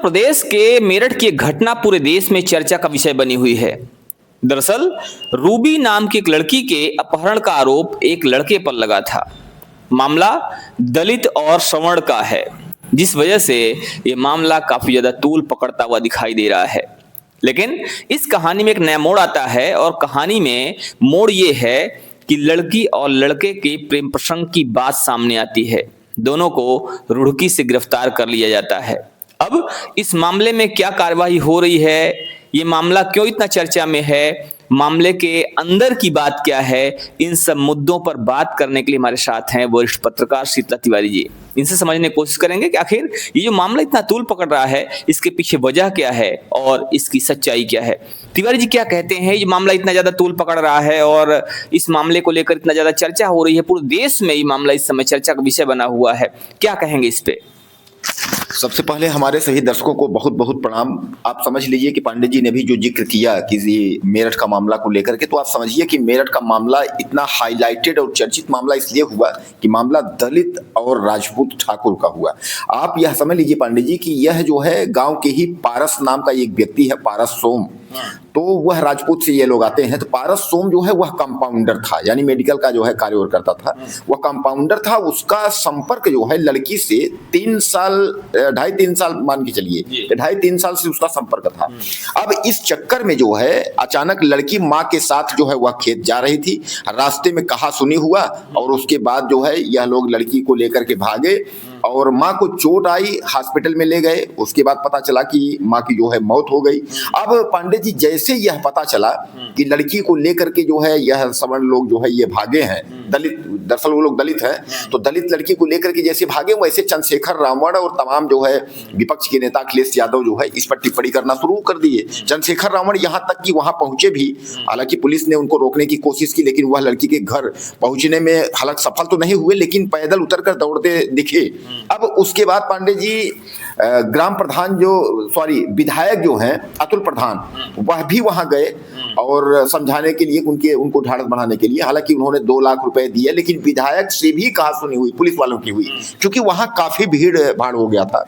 प्रदेश के मेरठ की एक घटना पूरे देश में चर्चा का विषय बनी हुई है। दरअसल रूबी नाम की एक लड़की के अपहरण का आरोप एक लड़के पर लगा था। मामला दलित और सवर्ण का है, जिस वजह से ये मामला काफी ज्यादा तूल पकड़ता हुआ दिखाई दे रहा है। लेकिन इस कहानी में एक नया मोड़ आता है और कहानी में मोड़ ये है कि लड़की और लड़के के प्रेम प्रसंग की बात सामने आती है। दोनों को रुड़की से गिरफ्तार कर लिया जाता है। अब इस मामले में क्या कार्रवाई हो रही है, ये मामला क्यों इतना चर्चा में है, मामले के अंदर की बात क्या है, इन सब मुद्दों पर बात करने के लिए हमारे साथ हैं वरिष्ठ पत्रकार शीतला तिवारी जी। इनसे समझने की कोशिश करेंगे कि आखिर ये जो मामला इतना तूल पकड़ रहा है, इसके पीछे वजह क्या है और इसकी सच्चाई क्या है। तिवारी जी क्या कहते हैं, ये मामला इतना ज्यादा तूल पकड़ रहा है और इस मामले को लेकर इतना ज्यादा चर्चा हो रही है, पूरे देश में ये मामला इस समय चर्चा का विषय बना हुआ है, क्या कहेंगे इस पे? सबसे पहले हमारे सभी दर्शकों को बहुत बहुत प्रणाम। आप समझ लीजिए कि पांडे जी ने भी जो जिक्र किया कि मेरठ का मामला को लेकर के, तो आप समझिए कि मेरठ का मामला इतना हाईलाइटेड और चर्चित मामला इसलिए हुआ कि मामला दलित और राजपूत ठाकुर का हुआ। आप यह समझ लीजिए पांडे जी कि यह जो है गांव के ही पारस नाम का एक व्यक्ति है, पारस सोम, तो वह राजपूत से ये लोग आते हैं। तो पारस सोम जो है वह कंपाउंडर था, यानी मेडिकल का जो है कार्य करता था, वह कंपाउंडर था। उसका संपर्क जो है लड़की से 2.5-3 साल मान के चलिए, 2.5-3 साल से उसका संपर्क था। अब इस चक्कर में जो है अचानक लड़की माँ के साथ जो है वह खेत जा रही थी, रास्ते में कहा सुनी हुआ और उसके बाद जो है यह लोग लड़की को लेकर के भागे और माँ को चोट आई, हॉस्पिटल में ले गए। उसके बाद पता चला कि माँ की जो है मौत हो गई। अब पांडे जी जैसे यह पता चला कि लड़की को लेकर के जो है यह सवर्ण लोग जो है ये भागे हैं, दलित, दरअसल वो लोग दलित हैं, तो दलित लड़की को लेकर के जैसे भागे, वैसे चंद्रशेखर रावण और तमाम जो है विपक्ष के नेता अखिलेश यादव जो है इस पर टिप्पणी करना शुरू कर दिए। चंद्रशेखर रावण यहाँ तक कि वहां पहुंचे भी, हालांकि पुलिस ने उनको रोकने की कोशिश की, लेकिन वह लड़की के घर पहुंचने में हालांकि सफल तो नहीं हुए, लेकिन पैदल उतर कर दौड़ते दिखे। अब उसके बाद पांडे जी ग्राम प्रधान विधायक जो हैं अतुल प्रधान, वह भी वहां गए और समझाने के लिए उनको ढाढ़स बढ़ाने के लिए। हालांकि उन्होंने 2 लाख रुपए दिए, लेकिन विधायक से भी कहा सुनी हुई पुलिस वालों की हुई, क्योंकि वहां काफी भीड़ भाड़ हो गया था।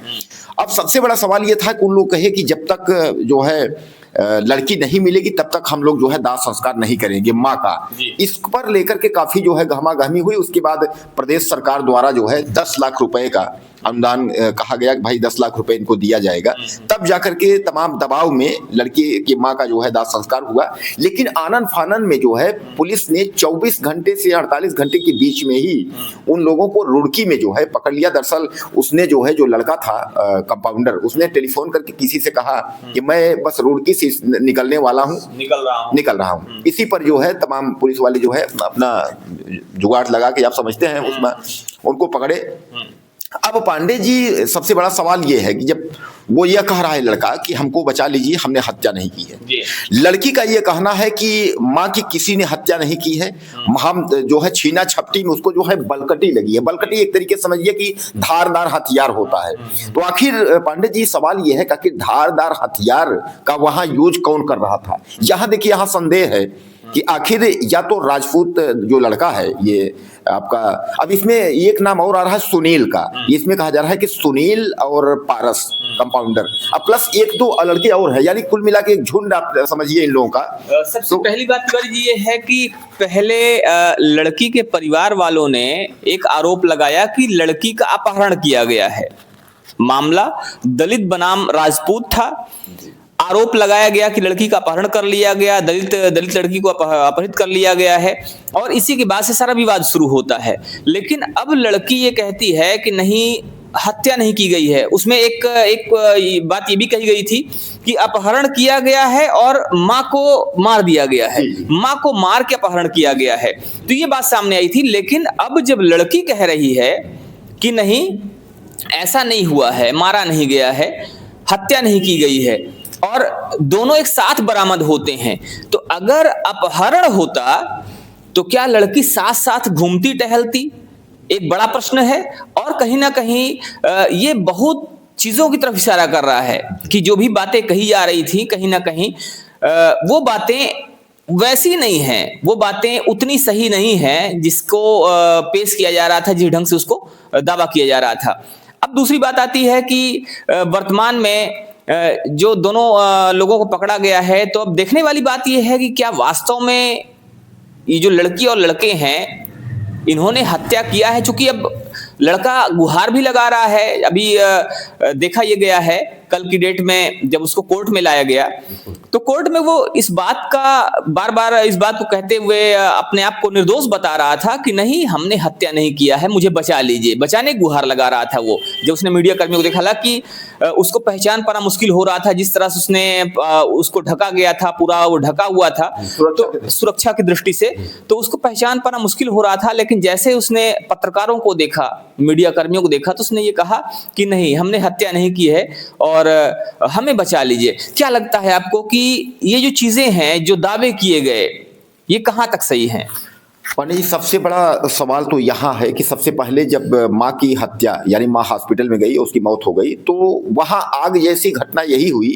अब सबसे बड़ा सवाल यह था कि उन लोग कहे कि जब तक जो है लड़की नहीं मिलेगी तब तक हम लोग जो है दाह संस्कार नहीं करेंगे माँ का। इस पर लेकर के काफी जो है गहमागहमी हुई। उसके बाद प्रदेश सरकार द्वारा जो है 10 लाख रुपए का अनुदान कहा गया कि भाई 10 लाख रुपए इनको दिया जाएगा। तब जाकर के तमाम दबाव में लड़की की माँ का जो है दाह संस्कार हुआ। लेकिन आनन फानन में जो है पुलिस ने 24 घंटे से 48 घंटे के बीच में ही उन लोगों को रुड़की में जो है पकड़ लिया। दरअसल उसने जो है, जो लड़का था कंपाउंडर, उसने टेलीफोन करके किसी से कहा कि मैं बस रुड़की से निकलने वाला हूँ, निकल रहा हूँ। इसी पर जो है तमाम पुलिस वाले जो है अपना जुगाड़ लगा के, आप समझते हैं, उसमें उनको पकड़े। अब पांडे जी सबसे बड़ा सवाल ये है कि जब वो ये कह रहा है लड़का कि हमको बचा लीजिए, हमने हत्या नहीं की है, लड़की का ये कहना है कि माँ की किसी ने हत्या नहीं की है, हम जो है छीना झपटी में उसको जो है बलकटी लगी है। बलकटी एक तरीके से समझिए कि धारदार हथियार होता है। तो आखिर पांडे जी सवाल ये है कि धारदार हथियार का वहां यूज कौन कर रहा था। यहाँ देखिए, यहाँ संदेह है कि आखिर या तो राजपूत जो लड़का है ये आपका, अब इसमें एक नाम और आ रहा है सुनील का, इसमें कहा जा रहा है कि सुनील और पारस कंपाउंडर, अब प्लस 1-2 लड़के और है, यानी कुल मिला के एक झुंड आप समझिए इन लोगों का। सबसे पहली बात तिवारी जी ये है कि पहले लड़की के परिवार वालों ने एक आरोप लगाया कि लड़की का अपहरण किया गया है। मामला दलित बनाम राजपूत था। आरोप लगाया गया कि लड़की का अपहरण कर लिया गया, दलित लड़की को अपहरित कर लिया गया है, और इसी के बाद से सारा विवाद शुरू होता है। लेकिन अब लड़की ये कहती है कि नहीं, हत्या नहीं की गई है। उसमें एक बात ये भी कही गई थी कि अपहरण किया गया है और माँ को मार दिया गया है, माँ को मार के अपहरण किया गया है, तो ये बात सामने आई थी। लेकिन अब जब लड़की कह रही है कि नहीं, ऐसा नहीं हुआ है, मारा नहीं गया है, हत्या नहीं की गई है, और दोनों एक साथ बरामद होते हैं, तो अगर अपहरण होता तो क्या लड़की साथ साथ घूमती टहलती? एक बड़ा प्रश्न है। और कहीं ना कहीं ये बहुत चीजों की तरफ इशारा कर रहा है कि जो भी बातें कही जा रही थी, कहीं ना कहीं वो बातें वैसी नहीं हैं, वो बातें उतनी सही नहीं हैं जिसको पेश किया जा रहा था, जिस ढंग से उसको दावा किया जा रहा था। अब दूसरी बात आती है कि वर्तमान में जो दोनों लोगों को पकड़ा गया है, तो अब देखने वाली बात यह है कि क्या वास्तव में ये जो लड़की और लड़के हैं इन्होंने हत्या किया है। चूंकि अब लड़का गुहार भी लगा रहा है, अभी देखा यह गया है कल की डेट में जब उसको कोर्ट में लाया गया, तो कोर्ट में वो इस बात का बार बार इस बात को कहते हुए अपने आप को निर्दोष बता रहा था कि नहीं, हमने हत्या नहीं किया है, मुझे बचा लीजिए, बचाने गुहार लगा रहा था वो। जब उसने मीडिया कर्मियों को देखा, हालांकि उसको पहचान पाना मुश्किल हो रहा था, जिस तरह से उसने उसको ढका गया था, पूरा वो ढका हुआ था तो सुरक्षा की दृष्टि से, तो उसको पहचान पाना मुश्किल हो रहा था। लेकिन जैसे उसने पत्रकारों को देखा, मीडिया कर्मियों को देखा, तो उसने ये कहा कि नहीं, हमने हत्या नहीं की है और हमें बचा लीजिए। क्या लगता है आपको कि ये जो चीजें हैं, जो दावे किए गए, ये कहां तक सही हैं? पांडे जी, सबसे बड़ा सवाल तो यहाँ है कि सबसे पहले जब माँ की हत्या, यानी माँ हॉस्पिटल में गई, उसकी मौत हो गई, तो वहाँ आग जैसी घटना यही हुई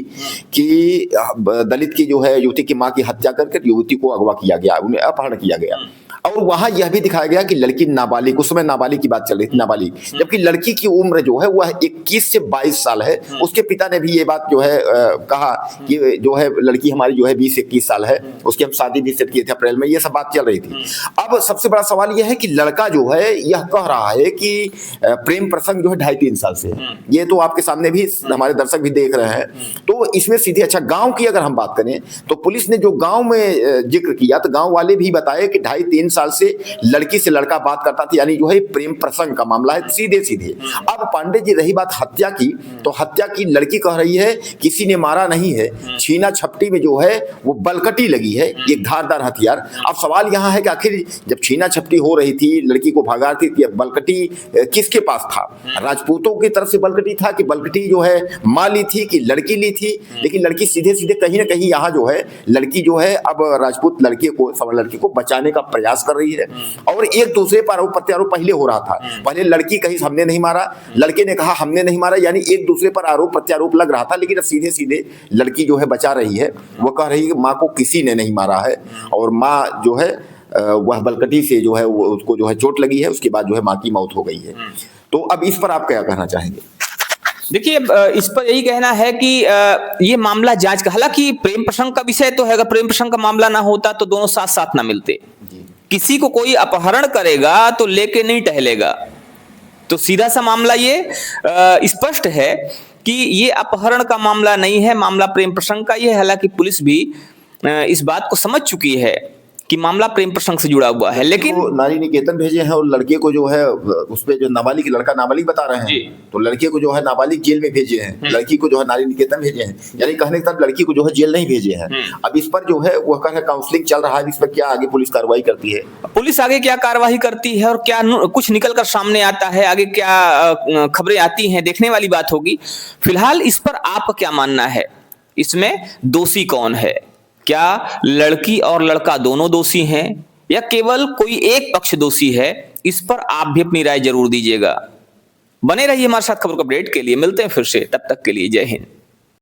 कि दलित की जो है युवती की माँ की हत्या करके युवती को अगवा किया गया, उन्हें अपहरण किया गया। और वहां यह भी दिखाया गया कि लड़की नाबालिग, उस समय नाबालिग की बात चल रही थी, नाबालिग, जबकि लड़की की उम्र जो है वह 21 से 22 साल है। उसके पिता ने भी ये बात जो है कहा कि जो है लड़की हमारी जो है 20 से 21 साल है, उसकी हम शादी भी सेट किए थे अप्रैल में, ये सब बात चल रही थी। अब सबसे बड़ा सवाल यह है कि लड़का जो है यह कह रहा है कि प्रेम प्रसंग जो है 2.5-3 साल से, ये तो आपके सामने भी हमारे दर्शक भी देख रहे हैं। तो इसमें सीधे, अच्छा गांव की अगर हम बात करें तो पुलिस ने जो गांव में जिक्र किया, तो गांव वाले भी बताए कि 2.5-3 साल से लड़की से लड़का बात करता था, यानी जो है प्रेम प्रसंग का मामला है सीधे सीधे। अब पांडे जी, रही बात हत्या की, तो हत्या की लड़की कह रही है किसी ने मारा नहीं है, छीना छपटी में जो है वो बलकटी लगी है, एक धारदार हथियार। अब सवाल यहाँ है कि आखिर जब छीना छपटी हो रही थी, लड़की को भगा थी, बलकटी किसके पास था? राजपूतों की तरफ से बलकटी था कि बलकटी जो है माँ ली थी कि लड़की ली थी? लेकिन लड़की सीधे सीधे कहीं ना कहीं यहाँ जो है लड़की जो है अब राजपूत लड़के को बचाने का प्रयास कर रही है। और एक दूसरे पर आरोप प्रत्यारोप पहले हो रहा था। पहले लड़की कही हमने नहीं मारा, लड़के ने कहा हमने नहीं मारा, यानी एक दूसरे पर आरोप प्रत्यारोप लग रहा था। लेकिन अब सीधे सीधे लड़की जो है बचा रही है, वो कह रही है कि माँ को किसी ने नहीं मारा है, और माँ जो है वह बलकटी से जो है वो उसको जो है चोट लगी है, उसके बाद जो है माँ की मौत हो गई है। तो अब इस पर आप क्या कहना चाहेंगे? देखिए, इस पर यही कहना है कि ये मामला जांच का, हालांकि प्रेम प्रसंग का विषय तो है, अगर प्रेम प्रसंग का मामला ना होता तो दोनों साथ साथ ना मिलते। किसी को कोई अपहरण करेगा तो लेके नहीं टहलेगा। तो सीधा सा मामला ये स्पष्ट है कि ये अपहरण का मामला नहीं है, मामला प्रेम प्रसंग का ही है। हालांकि पुलिस भी इस बात को समझ चुकी है कि मामला प्रेम प्रसंग से जुड़ा हुआ है। लेकिन तो नारी निकेतन भेजे हैं और लड़के को जो है उस पे जो नाबालिग, लड़का नाबालिग बता रहे हैं, तो लड़के को जो है नाबालिग जेल में भेजे हैं, लड़की को जो है नारी निकेतन भेजे हैं, यानी कहने के साथ लड़की को जो है जेल नहीं भेजे हैं। अब इस पर जो है वह कह रहे काउंसलिंग चल रहा है, इस पर क्या आगे पुलिस कार्रवाई करती है? पुलिस आगे क्या कार्रवाई करती है और क्या कुछ निकल कर सामने आता है, आगे क्या खबरें आती हैं, देखने वाली बात होगी। फिलहाल इस पर आपका क्या मानना है? इसमें दोषी कौन है? क्या लड़की और लड़का दोनों दोषी हैं या केवल कोई एक पक्ष दोषी है? इस पर आप भी अपनी राय जरूर दीजिएगा। बने रहिए हमारे साथ खबर को अपडेट के लिए। मिलते हैं फिर से, तब तक के लिए जय हिंद।